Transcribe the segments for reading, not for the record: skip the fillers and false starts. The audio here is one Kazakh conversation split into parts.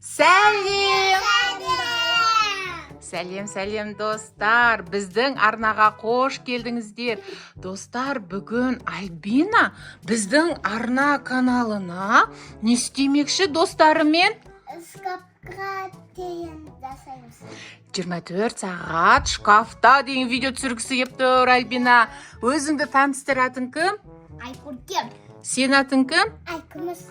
Сәлем! Сәлем достар, біздің арнаға қош келдіңіздер. Достар, бүгін Альбина біздің арна каналына не істемекші достарымен? Жасаймыз. 24 сағат шкафта деген видео түсіргісі кеп тұр. Альбина, өзіңді таныстыратын кім? Айкөркем. Сен атын кім? Айкүміс.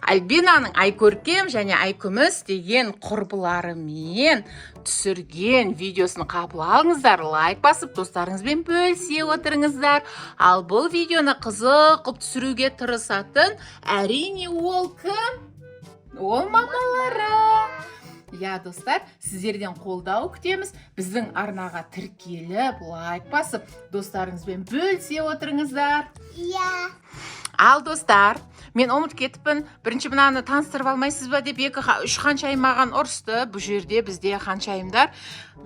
Альбинаның Айкөркем және Айкүміс деген құрбыларымен түсірген видеосын қабыл алыңыздар, лайк басып достарыңызбен бөлісе отырыңыздар. Ал бұл видеоны қызық қылып түсіруге тырысатын әрине ол кім? Ол мамалары. Я, достар, сіздерден қолдау күтеміз. Біздің арнаға тіркеліп, лайк басып, достарыңызбен бөлісе отырыңыздар. Я. Ал достар, мен ұмытып кетіппін. Бірінші мынаны таныстырып алмайсыз ба деп 2-3 ханшайым маған ұрысты. Бұл жерде бізде ханшайымдар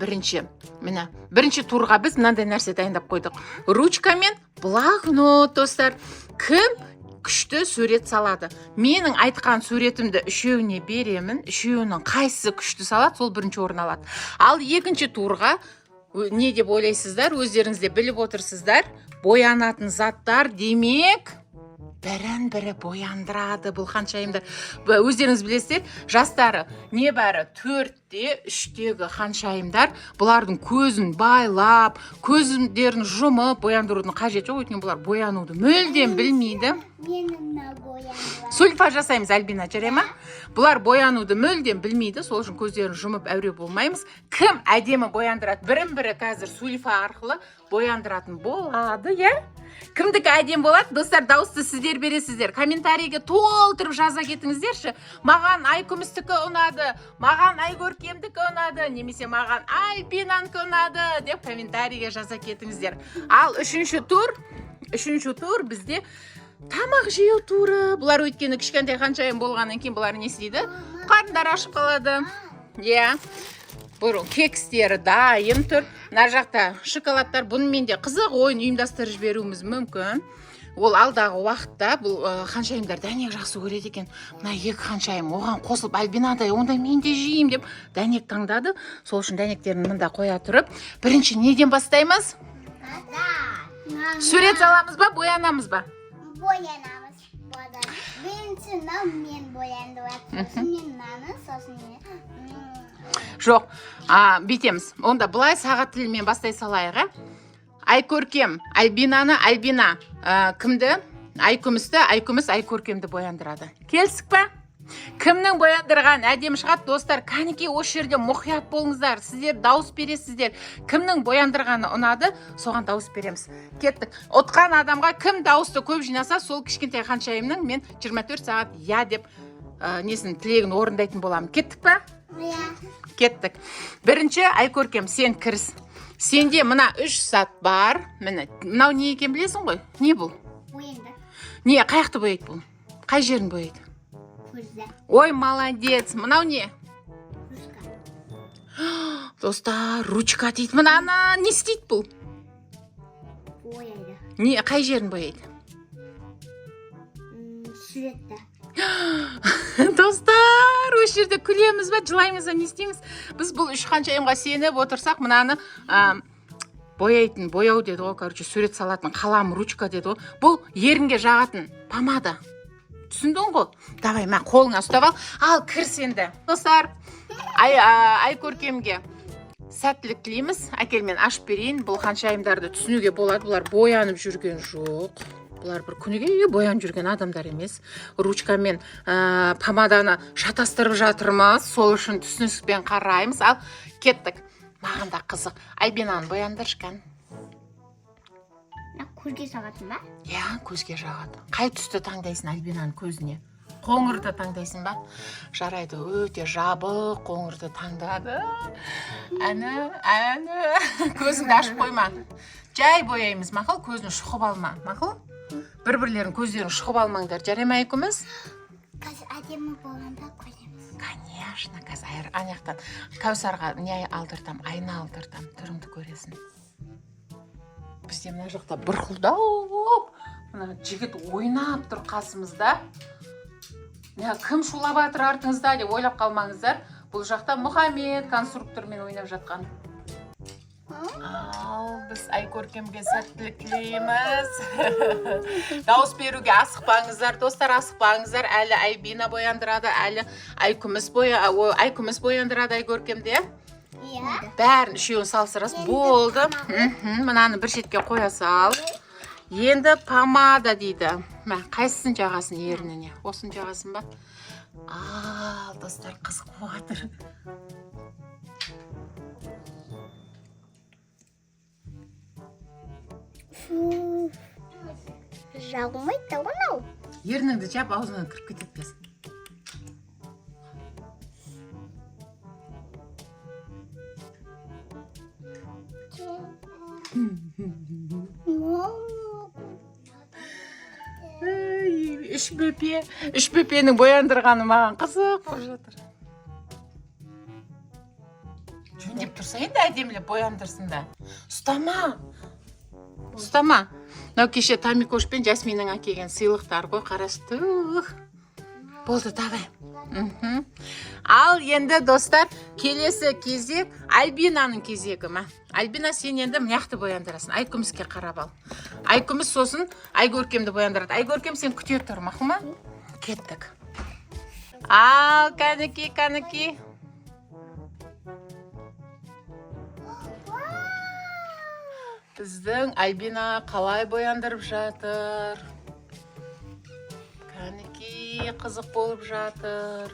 бірінші турға біз мынандай нәрсе дайындап қойдық. Ручка мен блокнот, достар. Кім күшті сурет салады? Менің айтқан суретімді үшеуіне беремін. Үшеуінің қайсысы күшті салады, сол бірінші орын алады. Ал екінші турға не деп ойлайсыздар? Өздеріңізде біліп отырсыздар. Боянатын заттар демек бірін-бірі бояндырады бұл ханшайымдар. Өздеріңіз білесіздер, жастары небәрі 4-те 3-тегі ханшайымдар бұлардың көзін байлап, көздерін жұмып бояндырудың қажеті жоқ, өйткені бұлар боянуды мүлдем білмейді. Сульфа жасаймыз, Альбина, жарай ма? Бұлар боянуды мүлдем білмейді, сол үшін көздерін жұмып әуре болмаймыз. Кім әдемі бояндырады? Бірін-бірі қазір сульфа арқылы бояндыратын болады, я? Кімдікі әдем болады? Достар, дауысты сіздер бересіздер. Комментарийге толтырып жаза кетіңіздерші. Маған Айкүмістікі ұнады, маған Айкөркемдікі ұнады, немесе маған Альбинанікі ұнады деп комментарийге жаза кетіңіздер. Ал үшінші тур бізде тамақ жеу туры. Бұлар өйткені кішкентай ханшайым болғаннан кейін бұлар не істейді? Қарындар ашып қалады. Иә. Бұрын кекстері дайын тұр. Нар жақта шоколадтар, бұнымен де қызық ойын ұйымдастырып жіберуіміз мүмкін. Ол алдағы уақытта бұл ханшайымдар дәнек жақсы көреді екен. Мына екі ханшайым оған қосылып, Альбинадай, онда мен де жеймін деп дәнек таңдады. Сол үшін дәнектерін мында қоя тұрып, бірінші неден бастаймыз? Сурет саламыз ба, боянамыз ба? Боянамыз. Бірінші мен бояндырады. Сосын наны, сосын Жоқ, бетеміз. Онда бұлай сағат тілімен бастай салайық. Айкөркем, Альбинаны, Альбина кімді? Айкүмісті, Айкүміс Айкөркемді бояндырады. Келсік па? Кімнің бояндырған әдем шығады, достар? Кәнеке осы жерде мұқият болыңыздар. Сіздер дауыс бересіздер. Кімнің бояндырғаны ұнады, соған дауыс береміз. Кеттік. Отқан адамға кім дауысты көп жинаса, сол кішкентай ханшайымның мен 24 сағат я деп несін тілегін орындайтын боламын. Кеттік па? Кеттік. Бірінші, Айкөркем, сен кіріс. Сенде мына 3 сат бар. Мынау не екен білесің ғой? Не бұл? Боянды. Не, қаяқты бояйды бұл? Қай жерін бояйды? Көзді. Ой, молодец. Мынау не? Ручка. Достар, ручка дейді. Мынаны не істейді бұл? Бояйды. Не, қай жерін бояйды? Суретті. Достар, осы жерде күлеміз ба, жылаймыз ба, не істейміз? Біз бұл 3 ханшайымға сеніп отырсақ, мынаны бояйтын, бояу деді ғой, сурет салатын қалам, ручка деді ғой. Бұл ерінге жағатын помада. Түсіндің ғой? Давай, мен қолыңа ұстап ал, кіріс енді. Достар, Айкөркемге сәттілік тілейміз. Әкел, мен ашып берейін. Бұл ханшайымдарды түсінуге болады. Бұлар боянып жүрген жоқ. Бұлар бір күніге боян жүрген адамдар емес. Ручка мен помаданы шатастырып жатырмыз. Сол үшін түсініспен қараймыз. Ал, кеттік. Маған да қызық. Альбинаны бояндырышқан. Көзге жағатын ба? Я, көзге жағады. Қай түсті таңдайсың Альбинаның көзіне? Қоңырды таңдайсың ба? Жарайды, өте жабық қоңырды таңдады. Әні. Көзіңді ашып қойма. Жай бояймыз, мақыл, көзін шұқып алма. Мақыл? Бір-бірлерін көздерін шұқып алмаңдар. Жарай ма, Айкүміс? Қазір әдемі болғанда көреміз. Конечно, қазір аяқтан. Кәусарға не алдыртам, айна алдыртам, түріңді көресің. Бізде мына жақта бұрқылдау. Мына жігіт ойнап тұр қасымызда. Кім шулап жатыр артыңызда деп ойлап қалмаңыздар. Бұл жақта Мұхаммед конструктормен ойнап жатқан. Ал, біз Айкөркемге сәттілік тілейміз. Дауыс беруге асықпаңыздар, достар, асықпаңыздар. Әлі Альбина бояндырады, әлі Айкүміс бояндырады Айкөркемде. Бәрін үшеуін салыстырасыз. Болды. Мынаны бір шетке қоя сал. Енді помада дейді. Қайсысын жағасын ерініне? Осын жағасын ба? Ал, достар, қызық болатыр. Жағылмайды онау. Ерініңді жап, аузынан кіріп кететпесін. Үш бөпенің бояндырғаны маған қызық болып жатыр. Жөндеп тұрса енді әдемілеп бояндырсын да. Ұстама. Мынау кеше Тамикош пен Жасминнің әкелген сыйлықтар ғой, қарасты. Болды, давай. Ал енді достар, келесі кезек Альбинаның кезегі ма? Альбина, сен енді мынақты бояндырасың. Айкүміске қарап ал. Айкүміс сосын Айкөркемді бояндырады. Айкөркем, сен күте тұр, мақұл ма? Кеттік. Ал, кәнеки. Біздің Альбина қалай бояндырып жатыр? Кәнеки, қызық болып жатыр.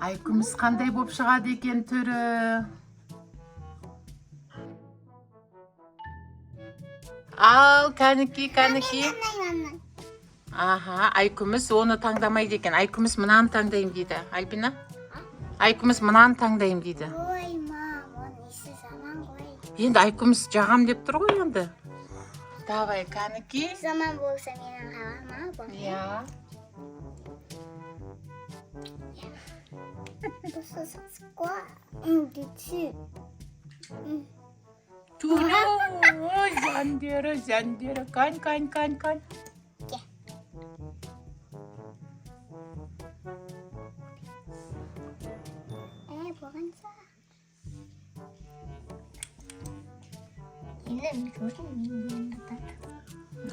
Айкүміс қандай болып шығады екен түрі? Ал, кәнеки. Аха, Айкүміс оны таңдамайды екен. Айкүміс мынаны таңдайым дейді. Альбина? Айкүміс мынаны таңдайым дейді. Ой, мам, оны есі заман ғой. Енді Айкүміс жағам деп тұр ғой енді. Давай, кәнеки. Заман болса менің қалама бұл. Я. Осы сықсыққа үндетсі. Туру, зәндері, кань. Болғанса. Енді мен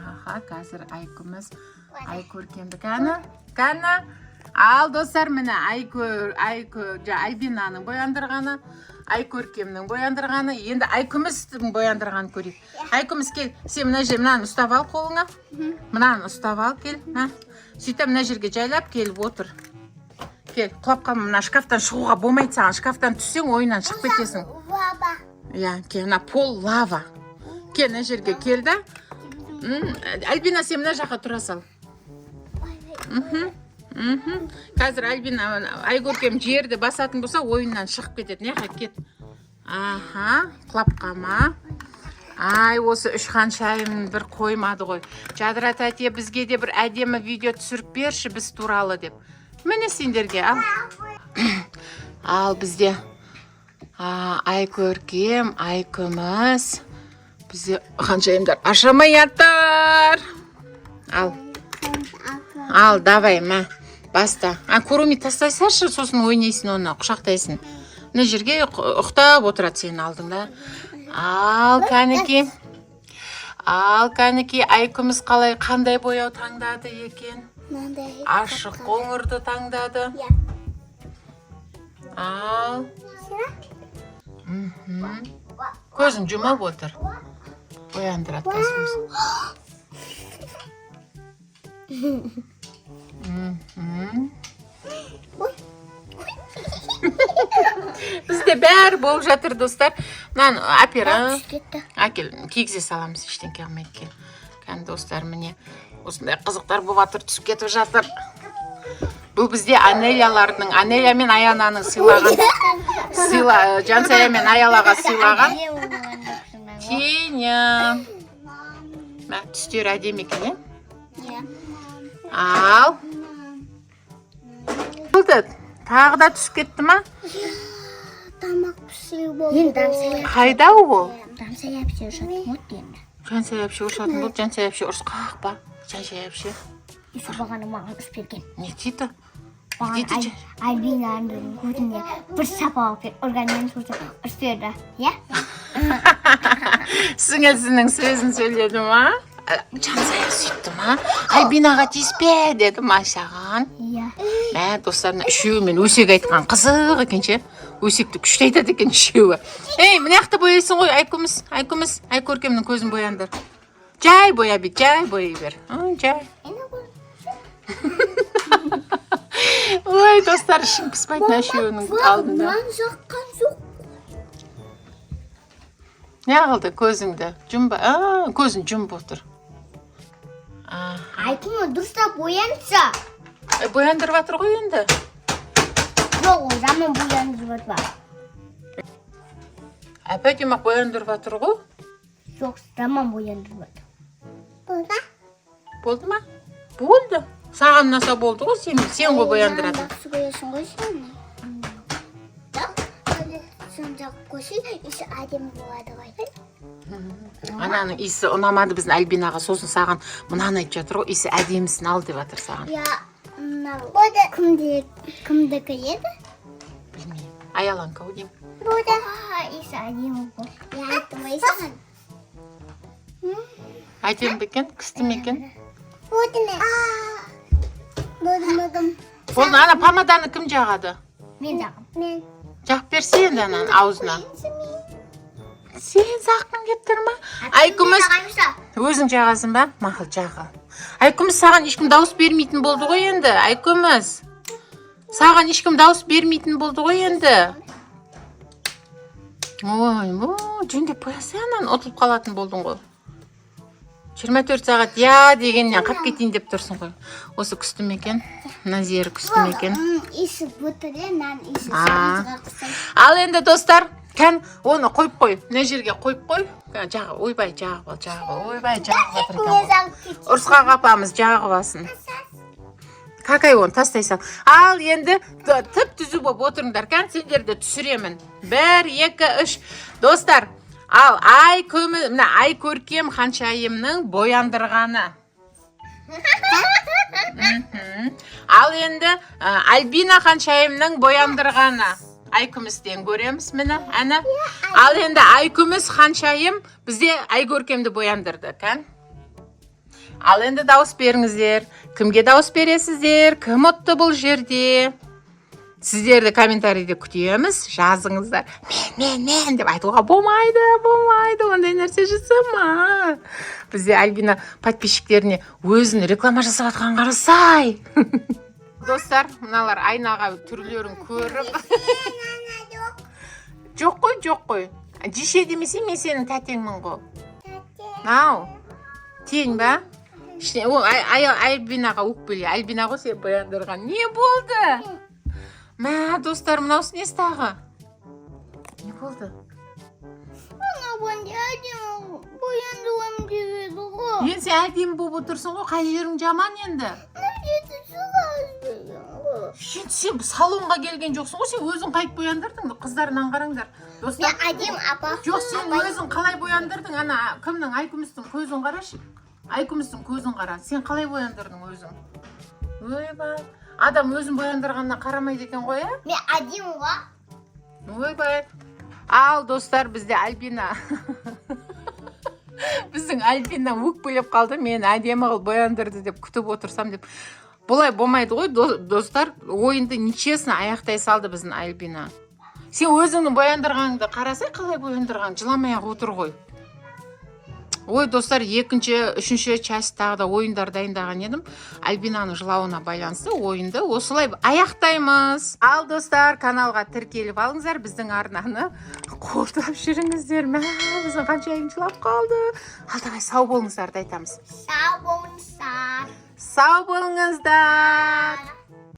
Аха, қазір Айкүміс Айкөркемді кәні. Ал, достар, міне Альбинаның бояндырғаны, Айкөркемнің бояндырғаны, енді Айкүмістің бояндырғаны көрейік. Айкүміс, кел, сен мына жерін ұстап ал қолыңа. Мынаны ұстап ал, кел. Сөйтіп мына жерге жайлап келіп отыр. Кел, құлап қалма, мына шкафтан шығуға болмайды саған. Шкафтан түссең, ойынан шығып кетесің. Лава. Кел, мына пол лава. Кел, мына жерге кел да. Альбина, сен мына жаққа тұра сал. Қазір Альбина, Айкөркем жерді басатын болса, ойыннан шығып кетеді. Не қайт, кет. Аха, құлап қалма. Ай, осы үш қаншайым бір қоймады ғой. Жадыра тәте, бізге де бір әдемі видео түсіріп берші біз туралы деп. Міне сендерге, ал. Ал бізде Айкөркем, Айкүміс. Бізде қаншайымдар ашамай аттар. Ал, давай, баста. Куруми тастай саршы, сосын ойнайсың оны, құшақтайсың. Мына жерге ұқтап отырады сенің алдыңда. Ал, кәнеки. Айкүміс қандай бояу таңдады екен? Ашық қоңырды таңдады. Ал. Көзін жұмап отыр. Бояндырады қасымыз. Бізде бәрі болып жатыр, достар. Мынаны апера. Әкел, кигізе саламыз, ештеңке қылмайды екен. Кән, достар, міне осындай қызықтар болып жатыр, түсіп кетіп жатыр. Бұл бізде Анелялардың, Анеля мен Аянаның сыйлаған. Жансая мен Аялаға сыйлаған. Кеня. Түстер әдемі екен, Ал. Болды. Тағы да түсіп кетті ма? Тамақ пісіру болды. Қайда ол? Жансая пісіріп жатыр. Жансай әпше ұрысатын болып, Жансай әпше ұрысқақ па? Жансай әпше. Исі бағаны маған ұрыс берген. Не дейді? Маған Альбинаның көзіне бір сапа алып органмен ұрыс берді. Иә? Сіңілсінің сөзін сөйледі ма? Жансай сөйтті ма? Альбинаға тиіспе деді ма саған? Иә. Мә, достарына үшеуімен өсек айтқан қызық екен ше. Өсекті күшті айтады екен үшеуі. Ей, мына жақта бояйсың ғой, Айкөркемнің көзін бояндыр. Жай боя бет, жай бояй бер. Жай. Ой, достар, ішің піспайтын үшеуінің алдында. Маған жаққан жоқ. Не қылды көзіңді? Жұмба. Көзін жұмып отыр. Айкүні дұрыстап боянса. Бояндырып жатыр ғой енді. Жоқ, ол жаман бояндырып жатыр. Әп-әдемі-ақ бояндырып жатыр ғой. Жоқ, жаман бояндырып жатыр. Болды? Болды ма? Болды. Саған наса болды ғой, сен ғой бояндыратын. Жақсы боясың ғой сен. Сонда көші ісі әдемі болады ғой. Ананың исі ұнамады біздің Альбинаға, сосын саған мынаны айтып жатыр ғой, исі әдемісін ал деп жатыр саған. Болды кімдікі еді? Білмеймін. Аяланка ау деймін. Болды. Исі әдемі ғой. Я айттым ғой саған. Әдемі бекен, күшті ме екен? Болды ме? Болды. Болды, ана помаданы кім жағады? Мен жағым. Мен. Жақ берсе енді ананың аузына. Сен саққың кеп тұр ма? Айкүміс, өзің жағасың ба? Мақыл жағы. Айкүміс, саған ешкім дауыс бермейтін болды ғой енді. Айкүміс, саған ешкім дауыс бермейтін болды ғой енді. Ой, жөндеп қоясың анан, ұтылып қалатын болдың ғой. 24 сағат я дегеннен қап кетейін деп тұрсың ғой. Осы күсті ме екен? Назир күсті ме екен? Исі бұтыры, нан исі сағызға қысым. Ал енді достар, кән оны қойып қой. Мына жерге қойып қой. Жағы, ойбай, жағы бол, ойбай, жағы жатыр екен. Ұрысқа қапамыз, жағы басын. Какай оны тастайсың. Ал енді тіп түзу болып отырыңдар. Кән сендерді түсіремін. 1, 2, 3. Достар, ал Айкөркем Ханшайымның бояндырғаны. Ал енді Альбина Ханшайымның бояндырғаны. Айкүмістен көреміз мені, әні. Ал енді Айкүміс Ханшайым бізде Айкөркемді бояндырды, кән? Ал енді дауыс беріңіздер. Кімге дауыс бересіздер? Кім ұтты бұл жерде? Сіздерді комментарийде күтеміз. Жазыңыздар. Мен деп айтуға болмайды. Ондай нәрсе жасама. Бізде Альбина подписчиктеріне өзін реклама жасап атқан қарасай. Достар, мыналар айнаға түрлерін көріп. Жоқ қой. Жеше демесе мен сенің тәтеңмін ғой. Ау, тең ба? Альбинаға өкпеле. Альбина ғой сен бояндырған. Не болды? Мә, достар, мынаусы несі тағы? Не болды? Ана әдемі бояндырғым келеді ғой. Сен әдемі болып отырсың ғой, қай жерің жаман енді? Сен салонға келген жоқсың ғой, сен өзің қайтып бояндырдың, қыздарынан қараңдар. Мен әдемі апа. Жоқ, сен өзің қалай бояндырдың? Ана кімнің? Айкүмістің көзін қарашы. Айкүмістің көзін қара. Сен қалай бояндырдың өзің? Ойбай. Адам өзін бояндырғанына қарамайды екен ғой, ә? Мен әдемі ғой. Ойбай. Ал, достар, бізде Альбина. Біздің Альбина өкпелеп қалды. Мен әдемі қылып бояндырды деп күтіп отырсам деп. Бұлай болмайды ғой, достар. Ойынды нечестно аяқтай салды біздің Альбина. Сен өзіңнің бояндырғаныңды қарасай, қалай бояндырған? Жыламай-ақ отыр ғой. Ой, достар, екінші, үшінші часть тағы да ойындар дайындаған едім. Альбинаның жылауына байланысты ойынды осылай аяқтаймыз. Ал, достар, каналға тіркеліп алыңыздар, біздің арнаны қолдап жүріңіздер. Мә, біздің Ханшайым жылап қалды. Ал, давай, сау болыңыздарды айтамыз. Сау болыңыздар. Сау болыңыздар.